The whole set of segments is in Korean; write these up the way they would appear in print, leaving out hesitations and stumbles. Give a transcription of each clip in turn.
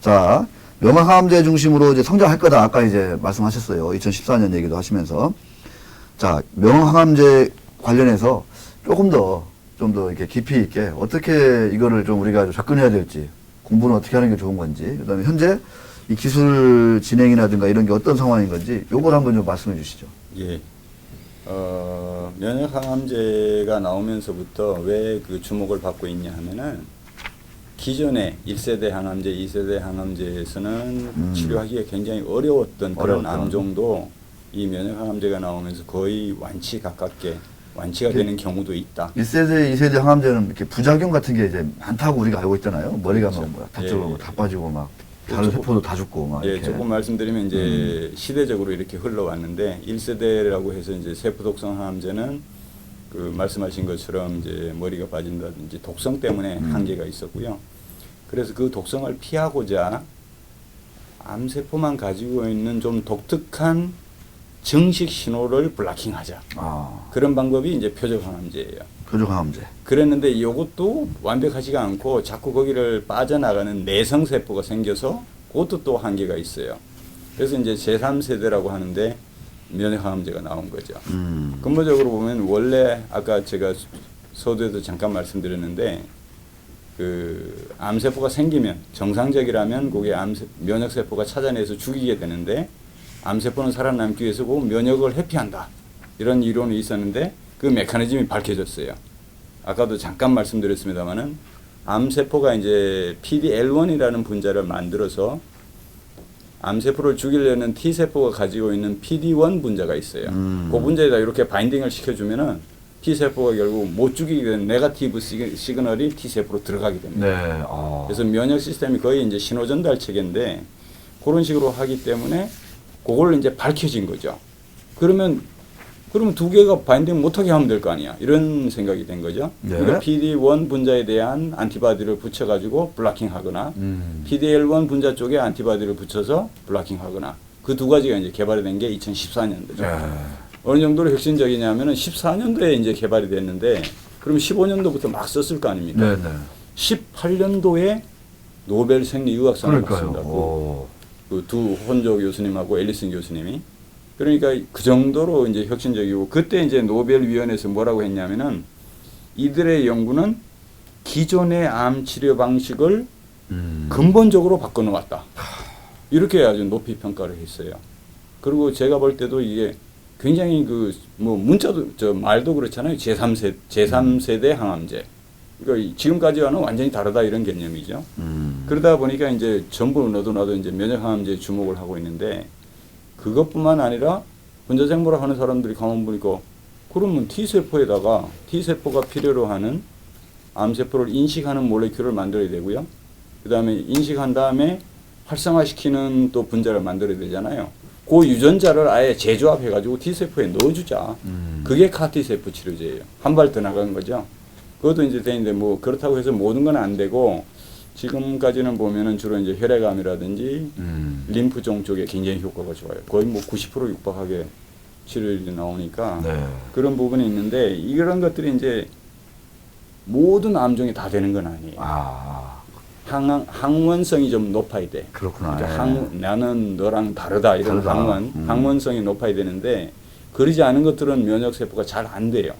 자, 명항암제 중심으로 이제 성장할 거다. 아까 이제 말씀하셨어요. 2014년 얘기도 하시면서. 자, 명항암제 관련해서 좀 더 이렇게 깊이 있게 어떻게 이거를 좀 우리가 좀 접근해야 될지, 공부는 어떻게 하는 게 좋은 건지, 그 다음에 현재 이 기술 진행이라든가 이런 게 어떤 상황인 건지, 요걸 한번 좀 말씀해 주시죠. 예. 면역항암제가 나오면서부터 왜 그 주목을 받고 있냐 하면은 기존의 1세대 항암제, 2세대 항암제에서는 치료하기가 굉장히 어려웠던 그런 암종도 이 면역항암제가 나오면서 거의 완치 가깝게 완치가 되는 경우도 있다. 1세대, 2세대 항암제는 이렇게 부작용 같은 게 이제 많다고 우리가 알고 있잖아요. 머리가 그렇죠. 뭐 다쪽으로 예. 다 빠지고 막 다른 세포도 다 죽고 막 예, 이렇게. 조금 말씀드리면 이제 시대적으로 이렇게 흘러왔는데 1세대라고 해서 이제 세포독성 항암제는 그 말씀하신 것처럼 이제 머리가 빠진다든지 독성 때문에 한계가 있었고요. 그래서 그 독성을 피하고자 암세포만 가지고 있는 좀 독특한 정식 신호를 블락킹하자. 그런 방법이 이제 표적항암제예요. 표적항암제. 그랬는데 이것도 완벽하지가 않고 자꾸 거기를 빠져나가는 내성세포가 생겨서 그것도 또 한계가 있어요. 그래서 이제 제3세대라고 하는데 면역항암제가 나온 거죠. 근본적으로 보면 원래 아까 제가 서두에도 잠깐 말씀드렸는데 그 암세포가 생기면 정상적이라면 그게 면역세포가 찾아내서 죽이게 되는데 암세포는 살아남기 위해서 그 면역을 회피한다. 이런 이론이 있었는데 그 메커니즘이 밝혀졌어요. 아까도 잠깐 말씀드렸습니다만은 암세포가 이제 PD-L1이라는 분자를 만들어서 암세포를 죽이려는 T세포가 가지고 있는 PD-1 분자가 있어요. 그 분자에다 이렇게 바인딩을 시켜주면은 T세포가 결국 못 죽이게 되는 네거티브 시그널이 T세포로 들어가게 됩니다. 네. 그래서 면역 시스템이 거의 이제 신호 전달 체계인데 그런 식으로 하기 때문에 그걸 이제 밝혀진 거죠. 그러면 두 개가 바인딩 못하게 하면 될 거 아니야. 이런 생각이 된 거죠. 네. 그러니까 PD-1 분자에 대한 안티바디를 붙여가지고 블락킹하거나 PD-L1 분자 쪽에 안티바디를 붙여서 블락킹하거나 그 두 가지가 이제 개발이 된 게 2014년도죠. 네. 어느 정도로 혁신적이냐면은 14년도에 이제 개발이 됐는데 그럼 15년도부터 막 썼을 거 아닙니까? 네, 네. 18년도에 노벨 생리의학상을 받습니다. 그러니까요. 그 두 혼조 교수님하고 앨리슨 교수님이. 그러니까 그 정도로 이제 혁신적이고 그때 이제 노벨위원회에서 뭐라고 했냐면은 이들의 연구는 기존의 암 치료 방식을 근본적으로 바꿔놓았다. 이렇게 아주 높이 평가를 했어요. 그리고 제가 볼 때도 이게 굉장히 그 뭐 문자도 말도 그렇잖아요. 제3세대 항암제. 그러니까 지금까지와는 완전히 다르다 이런 개념이죠. 그러다 보니까 이제 전부 너도 나도 이제 면역항암제에 주목을 하고 있는데 그것뿐만 아니라 분자생물학 하는 사람들이 가만 보니까 그러면 T세포에다가 T세포가 필요로 하는 암세포를 인식하는 몰레큐를 만들어야 되고요. 그 다음에 인식한 다음에 활성화시키는 또 분자를 만들어야 되잖아요. 그 유전자를 아예 재조합해가지고 T세포에 넣어주자. 그게 카티세포 치료제예요. 한 발 더 나간 거죠. 그것도 이제 되는데 뭐 그렇다고 해서 모든 건 안 되고 지금까지는 보면은 주로 이제 혈액암이라든지 림프종 쪽에 굉장히 효과가 좋아요. 거의 뭐 90% 육박하게 치료율이 나오니까 네. 그런 부분이 있는데 이런 것들이 이제 모든 암종이 다 되는 건 아니에요. 항원성이 좀 높아야 돼. 그렇구나. 그러니까 나는 너랑 다르다 이런 다르다. 항원성이 높아야 되는데 그러지 않은 것들은 면역 세포가 잘 안 돼요.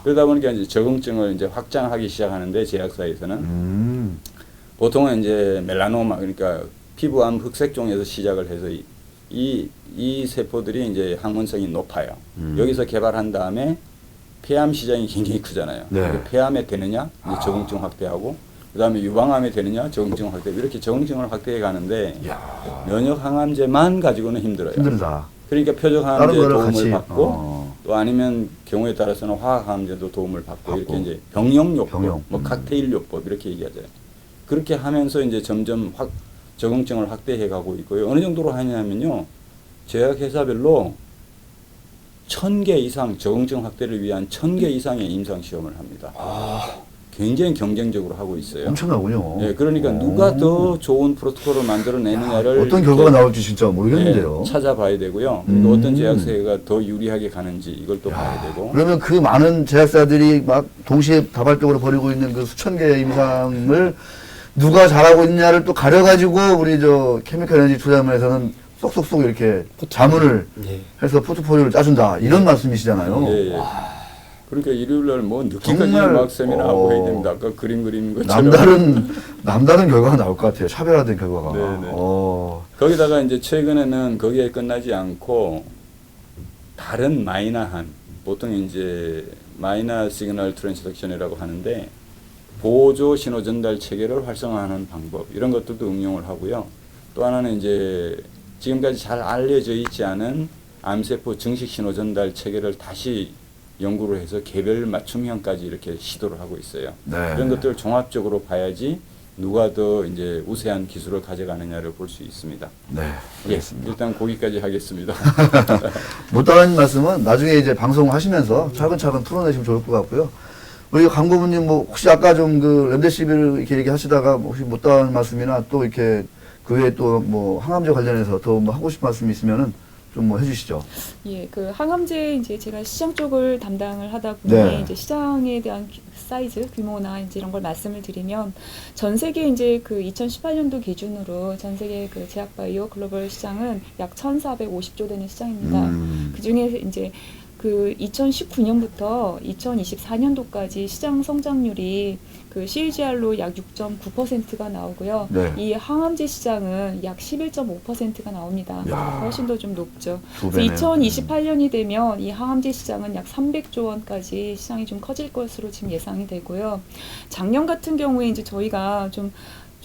그러다 보니까 이제 적응증을 이제 확장하기 시작하는데 제약사에서는 보통은 이제 멜라노마 그러니까 피부암 흑색종에서 시작을 해서 이 세포들이 이제 항원성이 높아요. 여기서 개발한 다음에 폐암 시장이 굉장히 크잖아요. 네. 그러니까 폐암에 되느냐 이제 적응증 확대하고 그다음에 유방암에 되느냐 적응증 확대 이렇게 적응증을 확대해 가는데 면역 항암제만 가지고는 힘들어요. 힘들다. 그러니까 표적 항암제 도움을 같이, 받고 또 아니면 경우에 따라서는 화학 항암제도 도움을 받고 이렇게 이제 병용요법, 뭐 칵테일 요법 이렇게 얘기하잖아요. 그렇게 하면서 이제 점점 적응증을 확대해 가고 있고요. 어느 정도로 하냐면요. 제약회사별로 1000개 이상 적응증 확대를 위한 1000개 이상의 임상 시험을 합니다. 굉장히 경쟁적으로 하고 있어요. 엄청나군요. 예, 그러니까 누가 더 좋은 프로토콜을 만들어내느냐를 어떤 결과가 나올지 진짜 모르겠는데요. 예, 찾아봐야 되고요. 그리고 어떤 제약사가 더 유리하게 가는지 이걸 또 봐야 되고. 그러면 그 많은 제약사들이 막 동시에 다발적으로 벌이고 있는 그 수천 개의 임상을 누가 잘하고 있냐를 또 가려가지고 우리 저 케미컬 에너지 투자문에서는 쏙쏙쏙 이렇게 자문을 예. 해서 포트폴리오를 짜준다 이런 말씀이시잖아요. 예, 예. 그러니까 일요일 날 뭐 늦게까지 정말, 막 세미나하고 해야 됩니다. 아까 그림 그리는 것처럼. 남다른 결과가 나올 것 같아요. 차별화된 결과가. 네네. 거기다가 이제 최근에는 거기에 끝나지 않고 다른 마이너한 보통 이제 마이너 시그널 트랜스덕션이라고 하는데 보조 신호 전달 체계를 활성화하는 방법 이런 것들도 응용을 하고요. 또 하나는 이제 지금까지 잘 알려져 있지 않은 암세포 증식 신호 전달 체계를 다시 연구를 해서 개별 맞춤형까지 이렇게 시도를 하고 있어요. 네. 이런 것들을 종합적으로 봐야지 누가 더 이제 우세한 기술을 가져가느냐를 볼 수 있습니다. 네. 예, 알겠습니다. 일단 거기까지 하겠습니다. 못다한 말씀은 나중에 이제 방송하시면서 차근차근 풀어내시면 좋을 것 같고요. 우리 강고부님 뭐 혹시 아까 좀 그 렘데시비를 이렇게 얘기하시다가 뭐 혹시 못다한 말씀이나 또 이렇게 그 외에 또 뭐 항암제 관련해서 더 뭐 하고 싶은 말씀이 있으면은 좀 뭐 해주시죠. 예, 그 항암제 이제 제가 시장 쪽을 담당을 하다 보니 네. 이제 시장에 대한 사이즈, 규모나 이제 이런 걸 말씀을 드리면 전 세계 이제 그 2018년도 기준으로 전 세계 그 제약바이오 글로벌 시장은 약 1,450조 되는 시장입니다. 그 중에 이제 그 2019년부터 2024년도까지 시장 성장률이 그 CAGR로 약 6.9%가 나오고요. 네. 이 항암제 시장은 약 11.5%가 나옵니다. 야. 훨씬 더 좀 높죠. 두 그래서 배네요. 2028년이 되면 이 항암제 시장은 약 300조 원까지 시장이 좀 커질 것으로 지금 예상이 되고요. 작년 같은 경우에 이제 저희가 좀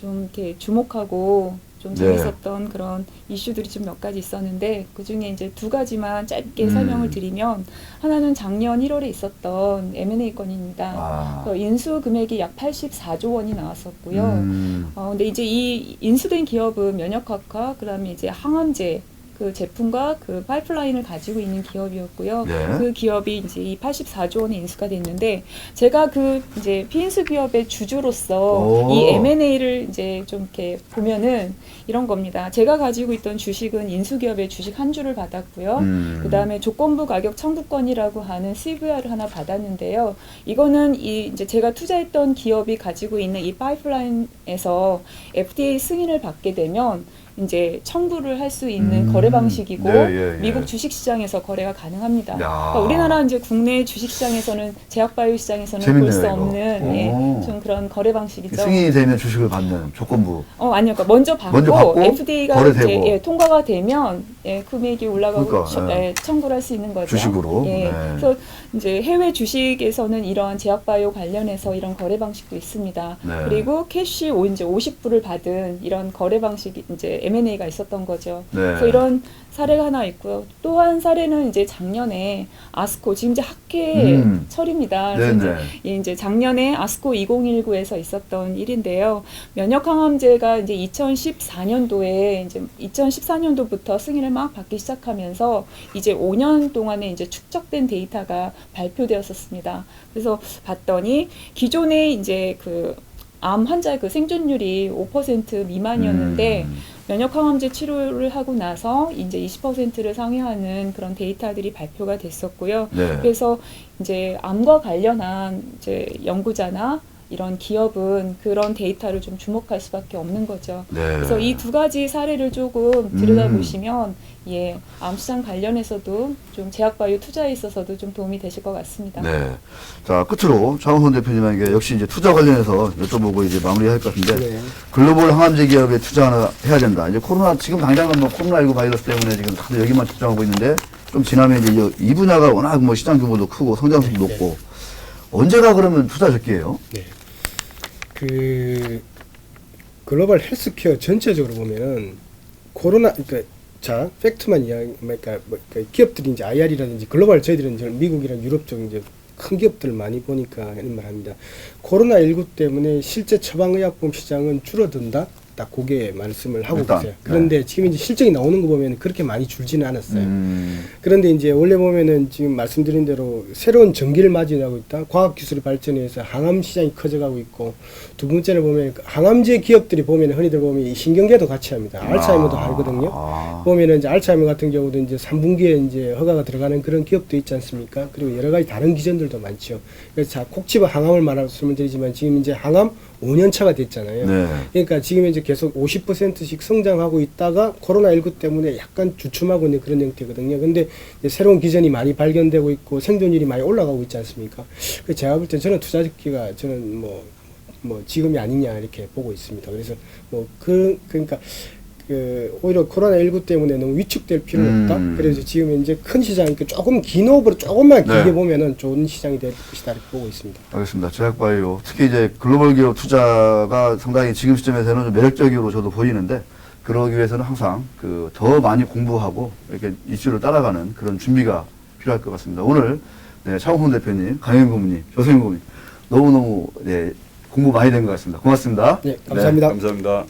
이렇게 주목하고 좀 네. 재밌었던 그런 이슈들이 좀 몇 가지 있었는데 그 중에 이제 두 가지만 짧게 설명을 드리면 하나는 작년 1월에 있었던 M&A 건입니다. 아. 그 인수 금액이 약 84조 원이 나왔었고요. 음. 근데 이제 이 인수된 기업은 면역학과, 그다음에 이제 항암제 그 제품과 그 파이프라인을 가지고 있는 기업이었고요. 네. 그 기업이 이제 이 84조 원에 인수가 됐는데 제가 그 이제 피인수 기업의 주주로서 오. 이 M&A를 이제 좀 이렇게 보면은 이런 겁니다. 제가 가지고 있던 주식은 인수 기업의 주식 한 주를 받았고요. 그다음에 조건부 가격 청구권이라고 하는 CVR을 하나 받았는데요. 이거는 이 이제 제가 투자했던 기업이 가지고 있는 이 파이프라인에서 FDA 승인을 받게 되면 이제 청구를 할 수 있는 거래 방식이고 예. 미국 주식시장에서 거래가 가능합니다. 야. 그러니까 우리나라 이제 국내 주식시장에서는 제약바이오 시장에서는 볼 재밌네요, 수 이거. 없는 예, 오. 좀 그런 거래 방식이죠. 승인이 되면 주식을 받는 조건부. 아니요, 그러니까 먼저 받고 받고 FDA가 거래되고. 이제 통과가 되면 금액이 올라가고 그러니까, 청구를 할 수 있는 거죠. 주식으로. 예, 네. 그래서 이제 해외 주식에서는 이러한 제약바이오 관련해서 이런 거래 방식도 있습니다. 네. 그리고 캐시 이제 50불을 받은 이런 거래 방식이 이제 M&A가 있었던 거죠. 네. 그래서 이런 사례가 하나 있고요. 또 한 사례는 이제 작년에 아스코 지금 이제 학회 철입니다. 그래서 이제 작년에 아스코 2019에서 있었던 일인데요. 면역 항암제가 이제 2014년도에 이제 2014년도부터 승인을 막 받기 시작하면서 이제 5년 동안에 이제 축적된 데이터가 발표되었었습니다. 그래서 봤더니 기존에 이제 그 암 환자의 그 생존율이 5% 미만이었는데 면역 항암제 치료를 하고 나서 이제 20%를 상회하는 그런 데이터들이 발표가 됐었고요. 네. 그래서 이제 암과 관련한 이제 연구자나 이런 기업은 그런 데이터를 좀 주목할 수밖에 없는 거죠. 네. 그래서 이 두 가지 사례를 조금 들여다보시면 암 시장 관련해서도 좀 제약바이오 투자에 있어서도 좀 도움이 되실 것 같습니다. 네. 자, 끝으로 장원선 대표님에게 역시 이제 투자 관련해서 여쭤보고 이제 마무리할 것 같은데 네. 글로벌 항암제 기업에 투자해야 된다. 이제 코로나 지금 당장은 뭐 코로나19 바이러스 때문에 지금 다들 여기만 집중하고 있는데 좀 지나면 이제 이 분야가 워낙 뭐 시장 규모도 크고 성장성도 높고 언제가 그러면 투자 적기예요? 네. 그 글로벌 헬스케어 전체적으로 보면은 코로나 자 팩트만 이야기 그러니까 기업들이 이제 IR이라든지 글로벌 저희들은 이제 미국이랑 유럽 쪽 이제 큰 기업들을 많이 보니까 이런 말 합니다. 코로나19 때문에 실제 처방의약품 시장은 줄어든다. 딱 그게 말씀을 하고 일단, 계세요. 그런데 지금 이제 실적이 나오는 거 보면 그렇게 많이 줄지는 않았어요. 음. 그런데 이제 원래 보면은 지금 말씀드린 대로 새로운 전기를 맞이하고 있다. 과학기술이 발전해서 항암 시장이 커져가고 있고, 두 번째는 보면 항암제 기업들이 보면 흔히들 보면 이 신경계도 같이 합니다. 알츠하이머도 하거든요. 보면은 이제 알츠하이머 같은 경우도 이제 3분기에 이제 허가가 들어가는 그런 기업도 있지 않습니까? 그리고 여러 가지 다른 기전들도 많죠. 그래서 자, 콕 집어 항암을 말씀을 드리지만 지금 이제 항암 5년 차가 됐잖아요. 네. 그러니까 지금 이제 계속 50%씩 성장하고 있다가 코로나19 때문에 약간 주춤하고 있는 그런 형태거든요. 근데 이제 새로운 기전이 많이 발견되고 있고 생존율이 많이 올라가고 있지 않습니까? 그래서 제가 볼 때 저는 투자기가 저는 뭐 지금이 아니냐 이렇게 보고 있습니다. 그래서 그러니까 오히려 코로나19 때문에 너무 위축될 필요는 없다. 그래서 지금 이제 큰 시장, 그러니까 조금 긴 호흡으로 조금만 길게 네. 보면은 좋은 시장이 될 것이다 이렇게 보고 있습니다. 알겠습니다. 제약바이오 특히 이제 글로벌 기업 투자가 상당히 지금 시점에서는 좀 매력적으로 저도 보이는데 그러기 위해서는 항상 더 많이 공부하고 이렇게 이슈를 따라가는 그런 준비가 필요할 것 같습니다. 오늘 차홍훈 대표님, 강현 고문님, 조성현 고문님 너무너무 공부 많이 된 것 같습니다. 고맙습니다. 네, 감사합니다. 감사합니다.